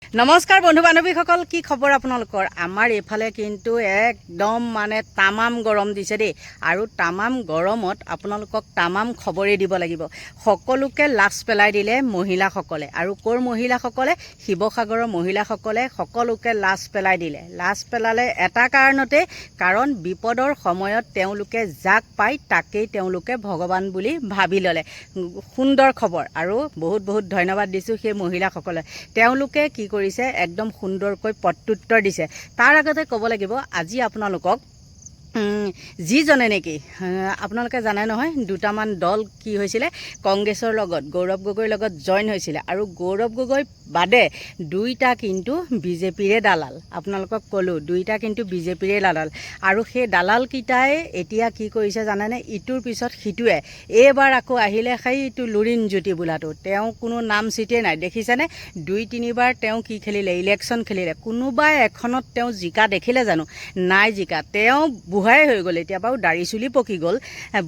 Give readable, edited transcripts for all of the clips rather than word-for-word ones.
নমস্কাৰ বন্ধু বান্ধৱীসকল, কি খবৰ আপোনালোকৰ? আমাৰ এইফালে কিন্তু একদম মানে তামাম গৰম দিছে দেই। আৰু তামাম গৰমত আপোনালোকক তামাম খবৰেই দিব লাগিব। সকলোকে লাজ পেলাই দিলে মহিলাসকলে। আৰু ক'ৰ মহিলাসকলে? শিৱসাগৰৰ মহিলাসকলে সকলোকে লাজ পেলাই দিলে। লাজ পেলালে এটা কাৰণতে, কাৰণ বিপদৰ সময়ত তেওঁলোকে যাক পায় তাকেই তেওঁলোকে ভগৱান বুলি ভাবি ল'লে। সুন্দৰ খবৰ, আৰু বহুত বহুত ধন্যবাদ দিছোঁ সেই মহিলাসকলে। তেওঁলোকে কি কৰিছে, একদম সুন্দৰকৈ প্ৰত্যুত্তৰ দিছে। তাৰ আগতে ক'ব লাগিব, আজি আপোনালোকক যিজনে নেকি আপোনালোকে জানে নহয়, দুটামান দল কি হৈছিলে, কংগ্ৰেছৰ লগত গৌৰৱ গগৈৰ লগত জইন হৈছিলে। আৰু গৌৰৱ গগৈ বাদে দুইটা কিন্তু বিজেপিৰে দালাল। আপোনালোকক ক'লোঁ, দুইটা কিন্তু বিজেপিৰে দালাল। আৰু সেই দালালকেইটাই এতিয়া কি কৰিছে জানেনে, ইটোৰ পিছত সিটোৱে। এইবাৰ আকৌ আহিলে সেইটো লুৰিণজ্যোতি বোলাটো, তেওঁ কোনো নাম চিটেই নাই, দেখিছেনে? 2-3বাৰ তেওঁ কি খেলিলে, ইলেকশ্যন খেলিলে। কোনোবাই এখনত তেওঁ জিকা দেখিলে জানো? নাই জিকা। তেওঁ বুঢ়াই হৈ গ'ল, এতিয়া বাৰু দাড়ি চুলি পকি গ'ল,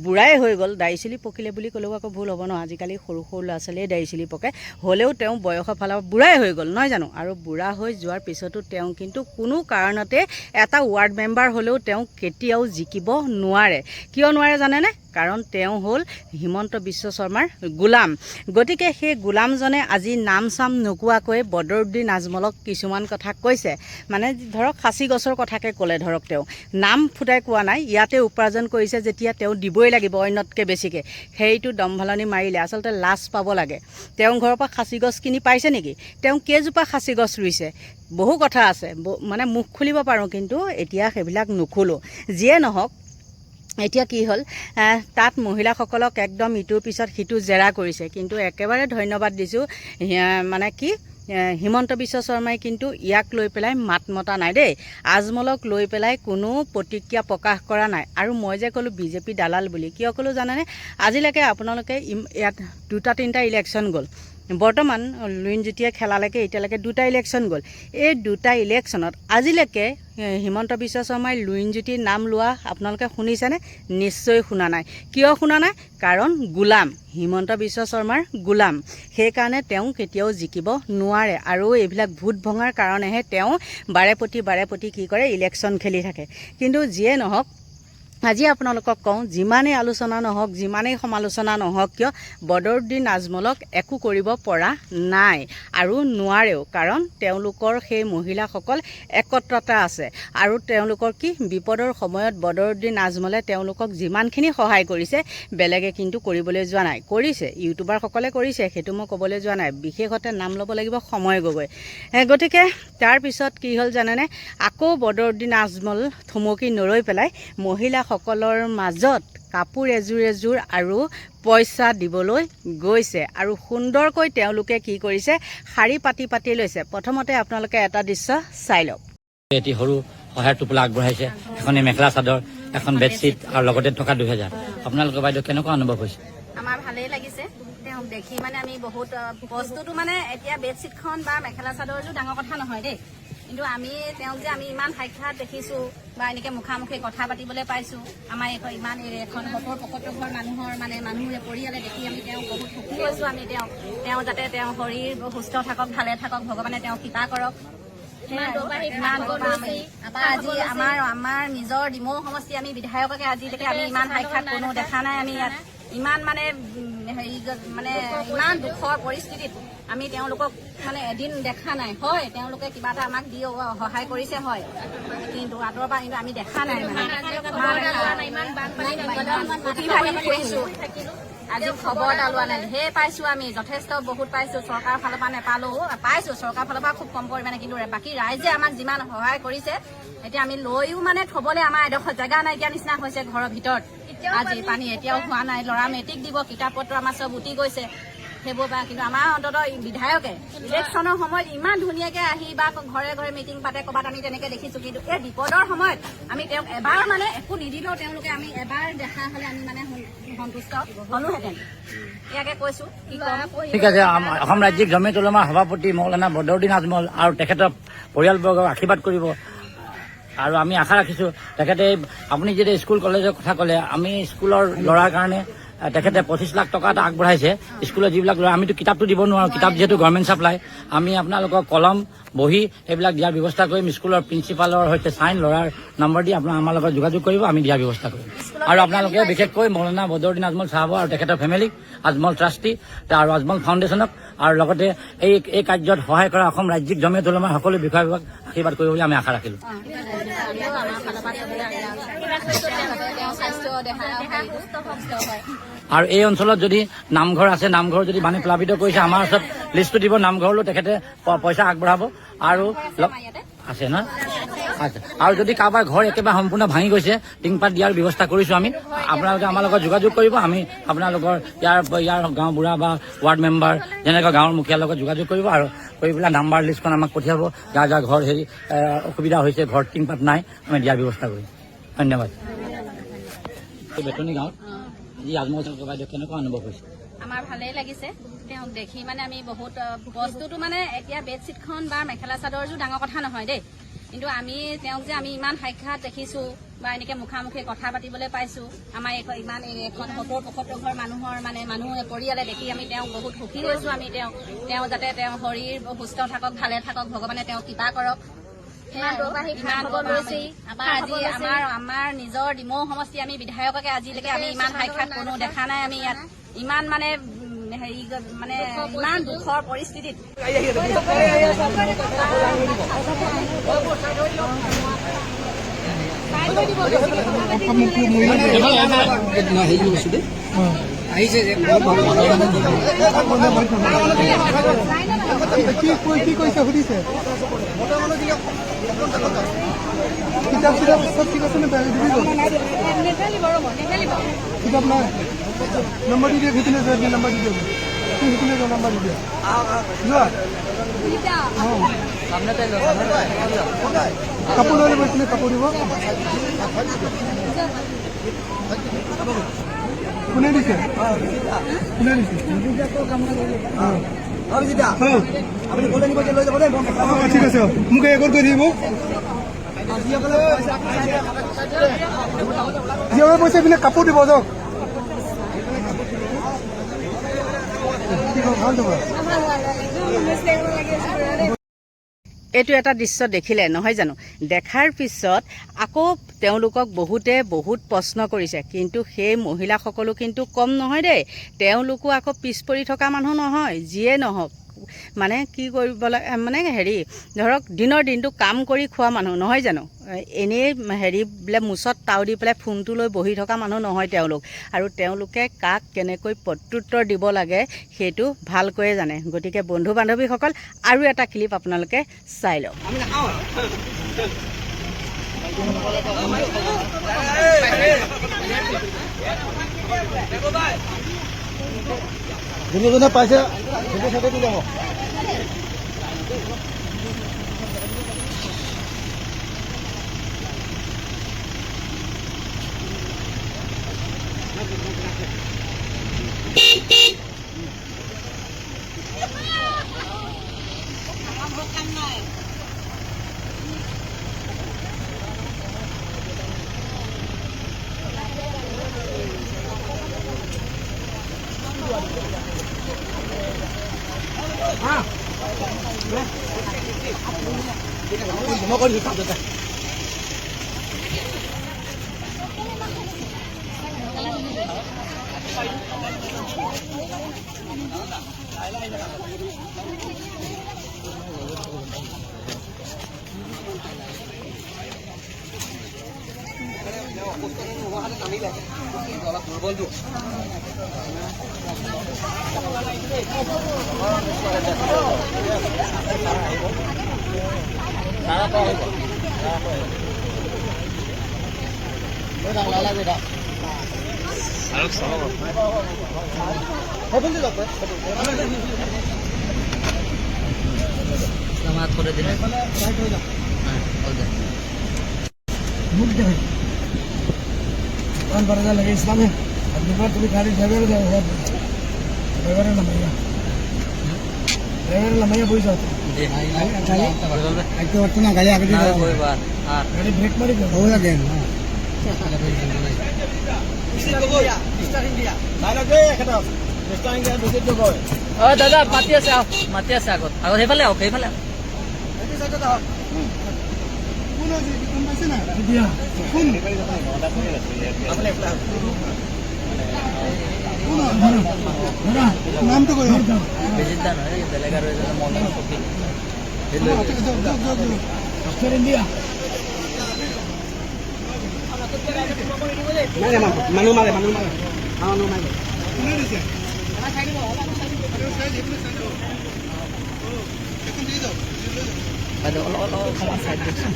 বুঢ়াই হৈ গ'ল। দাড়ি চুলি পকিলে বুলি ক'লেও আকৌ ভুল হ'ব ন, আজিকালি সৰু সৰু ল'ৰা ছোৱালীয়ে দাড়ি চুলি পকে। হ'লেও তেওঁ বয়সৰ ফালৰ বুঢ়াই হৈ গ'ল, নহয় জানো? আৰু বুঢ়া হৈ যোৱাৰ পিছতো তেওঁ কিন্তু কোনো কাৰণতে এটা ৱাৰ্ড মেম্বাৰ হ'লেও তেওঁ কেতিয়াও জিকিব নোৱাৰে। কিয় নোৱাৰে জানেনে? কাৰণ তেওঁ হ'ল হিমন্ত বিশ্ব শৰ্মাৰ গোলাম। গতিকে সেই গোলামজনে আজি নাম চাম নোকোৱাকৈ বদৰুদ্দিন আজমলক কিছুমান কথা কৈছে। মানে ধৰক সাঁচি গছৰ কথাকে ক'লে, ধৰক তেওঁ নাম ফুটাই কোৱা নাই, ইয়াতে উপাৰ্জন কৰিছে যেতিয়া তেওঁ দিবই লাগিব অন্যতকৈ বেছিকৈ। সেইটো দম্ভালনি মাৰিলে। আচলতে লাজ পাব লাগে। তেওঁ ঘৰৰ পৰা সাঁচি গছ কিনি পাইছে নেকি? তেওঁ কেইজোপা সাঁচি গছ ৰুইছে? বহু কথা আছে, মানে মুখ খুলিব পাৰোঁ, কিন্তু এতিয়া সেইবিলাক নুখুলোঁ। যিয়ে নহওক, এতিয়া কি হ'ল, তাত মহিলাসকলক একদম ইটোৰ পিছত সিটো জেৰা কৰিছে। কিন্তু একেবাৰে ধন্যবাদ দিছোঁ, মানে কি, হিমন্ত বিশ্ব শৰ্মাই কিন্তু ইয়াক লৈ পেলাই মাত মতা নাই দেই। আজমলক লৈ পেলাই কোনো প্ৰতিক্ৰিয়া প্ৰকাশ কৰা নাই। আৰু মই যে ক'লোঁ বিজেপি দালাল বুলি, কিয় ক'লোঁ জানেনে? আজিলৈকে আপোনালোকে ইয়াত 2-3টা ইলেকশ্যন গ'ল। বৰ্তমান লুৰিণজ্যোতিয়ে খেলালৈকে এতিয়ালৈকে 2টা ইলেকশ্যন গ'ল। এই 2টা ইলেকশ্যনত আজিলৈকে হিমন্ত বিশ্ব শৰ্মাই লুৰিণজ্যোতিৰ নাম লোৱা আপোনালোকে শুনিছেনে? নিশ্চয় শুনা নাই। কিয় শুনা নাই? কাৰণ গোলাম, হিমন্ত বিশ্ব শৰ্মাৰ গোলাম। সেইকাৰণে তেওঁ কেতিয়াও জিকিব নোৱাৰে। আৰু এইবিলাক ভোট ভঙাৰ কাৰণেহে তেওঁ বাৰে প্ৰতি কি কৰে, ইলেকশ্যন খেলি থাকে। কিন্তু যিয়ে নহওক, আজি আপোনালোকক কওঁ, যিমানেই আলোচনা নহওক, যিমানেই সমালোচনা নহওক কিয়, বদৰুদ্দিন আজমলক একো কৰিব পৰা নাই আৰু নোৱাৰেও। কাৰণ তেওঁলোকৰ সেই মহিলাসকল একত্ৰতা আছে। আৰু তেওঁলোকৰ কি, বিপদৰ সময়ত বদৰুদ্দিন আজমলে তেওঁলোকক যিমানখিনি সহায় কৰিছে, বেলেগে কিন্তু কৰিবলৈ যোৱা নাই। কৰিছে, ইউটিউবাৰসকলে কৰিছে, সেইটো মই ক'বলৈ যোৱা নাই। বিশেষতে নাম ল'ব লাগিব সময় গগৈ। গতিকে তাৰপিছত কি হ'ল জানেনে, আকৌ বদৰুদ্দিন আজমল থমকি নৰৈ পেলাই মহিলাসকলৰ মাজত কাপোৰ এযোৰ আৰু পইচা দিবলৈ গৈছে। আৰু সুন্দৰকৈ তেওঁলোকে কি কৰিছে, শাৰী পাতি লৈছে। প্ৰথমতে আপোনালোকে এটা দৃশ্য চাই লওক। এটি সৰু সহায়ৰ টোপোলা আগবঢ়াইছে, এখন মেখেলা চাদৰ, এখন বেডশ্বীট আৰু লগতে টকা 2000। আপোনালোকৰ বাইদেউ কেনেকুৱা অনুভৱ হৈছে? আমাৰ ভালেই লাগিছে তেওঁক দেখি। মানে আমি বহুত বস্তুটো, মানে এতিয়া বেডশ্বীটখন বা মেখেলা চাদৰযোৰ ডাঙৰ কথা নহয় দেই, কিন্তু আমি তেওঁক যে আমি ইমান সাক্ষাৎ দেখিছোঁ বা এনেকৈ মুখামুখি কথা পাতিবলৈ পাইছোঁ, আমাৰ ইমান এখন 70-75 ঘৰ মানুহৰ মানুহে পৰিয়ালে দেখি আমি তেওঁক বহুত সুখী হৈছোঁ। আমি তেওঁ যাতে তেওঁ শৰীৰ সুস্থ থাকক, ভালে থাকক, ভগৱানে তেওঁক কৃপা কৰক। আজি আমাৰ নিজৰ ডিমৌ সমষ্টি আমি বিধায়ককে আজিলৈকে আমি ইমান সাক্ষাৎ কোনো দেখা নাই। আমি ইয়াত ইমান ইমান দুখৰ পৰিস্থিতিত আমি তেওঁলোকক এদিন দেখা নাই। হয়, তেওঁলোকে কিবা এটা আমাক দি সহায় কৰিছে, হয়, কিন্তু আঁতৰৰ পৰা কিন্তু আমি দেখা নাই। আজি খবৰ এটা লোৱা নাই, ঢেৰ পাইছোঁ আমি, যথেষ্ট বহুত পাইছোঁ। চৰকাৰৰ ফালৰ পৰা নেপালেও পাইছোঁ, চৰকাৰৰ ফালৰ পৰা খুব কম পৰিমাণে, কিন্তু বাকী ৰাইজে আমাক যিমান সহায় কৰিছে, এতিয়া আমি লৈও থ'বলৈ আমাৰ এডোখৰ জেগা নাইকিয়া নিচিনা হৈছে ঘৰৰ ভিতৰত। আজি পানী এতিয়াও হোৱা নাই, ল'ৰা মেট্ৰিক দিব, কিতাপ পত্ৰ আমাৰ চব উটি গৈছে সেইবোৰ বা। কিন্তু আমাৰ অন্ততঃ বিধায়কে ইলেকশ্যনৰ সময়ত ইমান ধুনীয়াকৈ আহি বা ঘৰে ঘৰে মিটিং পাতে, ক'ৰবাত আমি তেনেকৈ দেখিছোঁ। কিন্তু এই বিপদৰ সময়ত আমি তেওঁক এবাৰ একো নিদিলেও তেওঁলোকে আমি এবাৰ দেখা হ'লে আমি সন্তুষ্ট হলোহেঁতেন। ইয়াকে কৈছোঁ। ঠিক আছে, অসম ৰাজ্যিক জমিয়ত উলামাৰ সভাপতি মৌলানা বদৰুদ্দিন আজমল আৰু তেখেতৰ পৰিয়ালবৰ্গক আশীৰ্বাদ কৰিব। আৰু আমি আশা ৰাখিছোঁ তেখেতে, আপুনি যেতিয়া স্কুল কলেজৰ কথা ক'লে, আমি স্কুলৰ ল'ৰাৰ কাৰণে তেখেতে 25 লাখ টকা এটা আগবঢ়াইছে স্কুলৰ যিবিলাক ল'ৰা। আমিতো কিতাপটো দিব নোৱাৰোঁ, কিতাপ যিহেতু গভৰ্ণমেণ্ট চাপ্লাই। আমি আপোনালোকক কলম বহি এইবিলাক দিয়াৰ ব্যৱস্থা কৰিম। স্কুলৰ প্ৰিন্সিপালৰ সৈতে চাইন ল'ৰাৰ নম্বৰ দি আমাৰ লগত যোগাযোগ কৰিব, আমি দিয়াৰ ব্যৱস্থা কৰিম। আৰু আপোনালোকে বিশেষকৈ মৌলানা বদৰুদ্দিন আজমল চাহাব আৰু তেখেতৰ ফেমিলিক, আজমল ট্ৰাষ্টি আৰু আজমল ফাউণ্ডেশ্যনক আৰু লগতে এই কাৰ্যত সহায় কৰা অসম ৰাজ্যিক জমিয়ত উলামাৰ সকলো বিষয়ববীয়াক আশীৰ্বাদ কৰিব বুলি আমি আশা ৰাখিলোঁ। আৰু এই অঞ্চলত যদি নামঘৰ আছে, নামঘৰ যদি পানী প্লাবিত কৰিছে, আমাৰ ওচৰত লিষ্টটো দিব, নামঘৰলৈ তেখেতে পইচা আগবঢ়াব। আৰু আছে ন? আচ্ছা, আৰু যদি কাৰোবাৰ ঘৰ একেবাৰে সম্পূৰ্ণ ভাঙি গৈছে, টিংপাত দিয়াৰ ব্যৱস্থা কৰিছোঁ আমি। আপোনালোকে আমাৰ লগত যোগাযোগ কৰিব। আমি আপোনালোকৰ ইয়াৰ গাঁও বুঢ়া বা ৱাৰ্ড মেম্বাৰ যেনেকৈ গাঁৱৰ মুখীয়াৰ লগত যোগাযোগ কৰিব আৰু কৰি পেলাই নাম্বাৰ লিষ্টখন আমাক পঠিয়াব। যাৰ যাৰ ঘৰ অসুবিধা হৈছে, ঘৰ টিংপাত নাই, আমি দিয়াৰ ব্যৱস্থা কৰিম। ধন্যবাদ। বেতনী গাঁৱত আজি আজমল বাইদেউ কেনেকুৱা অনুভৱ হৈছে? আমাৰ ভালেই লাগিছে তেওঁক দেখি। মানে আমি বহুত বস্তুটো মানে এতিয়া বেডশ্বীটখন বা মেখেলা চাদৰযোৰ ডাঙৰ কথা নহয় দেই, কিন্তু আমি তেওঁক যে আমি ইমান সাক্ষাৎ দেখিছোঁ বা এনেকৈ মুখামুখি কথা পাতিবলৈ পাইছোঁ, আমাৰ ইমান এখন 70-75 ঘৰ মানুহৰ মানুহে পৰিয়ালে দেখি আমি তেওঁক বহুত সুখী হৈছোঁ। আমি তেওঁ যাতে তেওঁ শৰীৰ সুস্থ থাকক, ভালে থাকক, ভগৱানে তেওঁক কৃপা কৰক। ইমান লৈছে আজি আমাৰ নিজৰ ডিমৌ সমষ্টি আমি বিধায়ককে আজিলৈকে আমি ইমান সাক্ষাৎ কোনো দেখা নাই। আমি ইয়াত ইমান ইমান দুখৰ পৰিস্থিতিত আহিছে যে কি কৈছে সুধিছে কিতাপ চিতাপ চব ঠিক আছে নে? কিতাপ নাই, নম্বৰ দি দিয়ে ভিতৰে নম্বৰ দি দিয়ে ভিতৰে নম্বৰ দি দিয়ে যোৱা কাপোৰ লৈ ল'ব, কাপোৰ দিব। কোনে দিছে? কোনে দিছে? ঠিক আছে, মোক এগত কৰি দিব। যিসকলে পইচা এইপিনে কাপোৰ দিব যাওক। ভাল তোমাৰ এইটো এটা দৃশ্য দেখিলে নহয় জানো? দেখাৰ পিছত আকৌ তেওঁলোকক বহুত প্ৰশ্ন কৰিছে, কিন্তু সেই মহিলাসকলো কিন্তু কম নহয় দেই। তেওঁলোকো আকৌ পিছ পৰি থকা মানুহ নহয়। যিয়ে নহওক মানে কি কৰিব লাগে, মানে ধৰক দিনৰ দিনটো কাম কৰি খোৱা মানুহ নহয় জানো? এনেই বোলে মুচত তাও দি পেলাই ফোনটো লৈ বহি থকা মানুহ নহয় তেওঁলোক। আৰু তেওঁলোকে কাক কেনেকৈ প্ৰত্যুত্তৰ দিব লাগে সেইটো ভালকৈয়ে জানে। গতিকে বন্ধু বান্ধৱীসকল, আৰু এটা ক্লিপ আপোনালোকে চাই লওক। যোনে পাইছে সেইটো দি যাব। করে দিন लगे इस्लाम है तुम्हें गाड़ी ड्राइवर लमैया बोई जाओ ना गाड़ी आगे गाड़ी ब्रेक मारी দাদা মাতি আছে মাতি আছে আগত আগত সেইফালে আহক সেইফালে আহক কোন আছে কোন পাইছে না কোন নামটো কৈ বেজিদা নহয় বেলেগ আৰু এজন মনৰ সখী মানুহ মাৰে কোনে দিছে অলপ অকণমান চাইড দিয়কচোন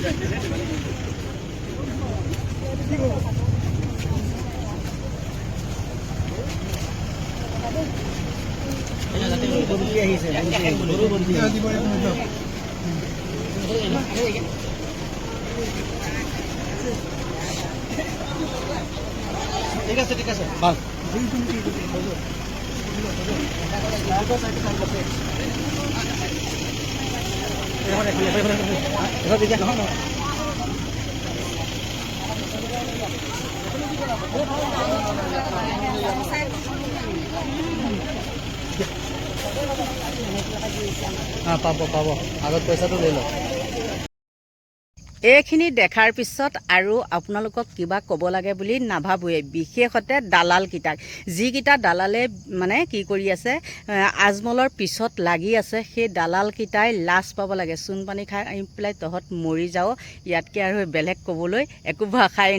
ঠিক আছে পাব আগত পইচাটো লৈ লওক এইখিনি দেখাৰ পিছত আৰু আপোনালোকক কিবা ক'ব লাগে বুলি নাভাবোৱে বিশেষতে দালালকেইটাক যিকেইটা দালালে মানে কি কৰি আছে আজমলৰ পিছত লাগি আছে সেই দালালকেইটাই লাজ পাব লাগে চূণ পানী খাই আহি পেলাই তহঁত মৰি যাওঁ ইয়াতকৈ আৰু বেলেগ ক'বলৈ একো ভাষাই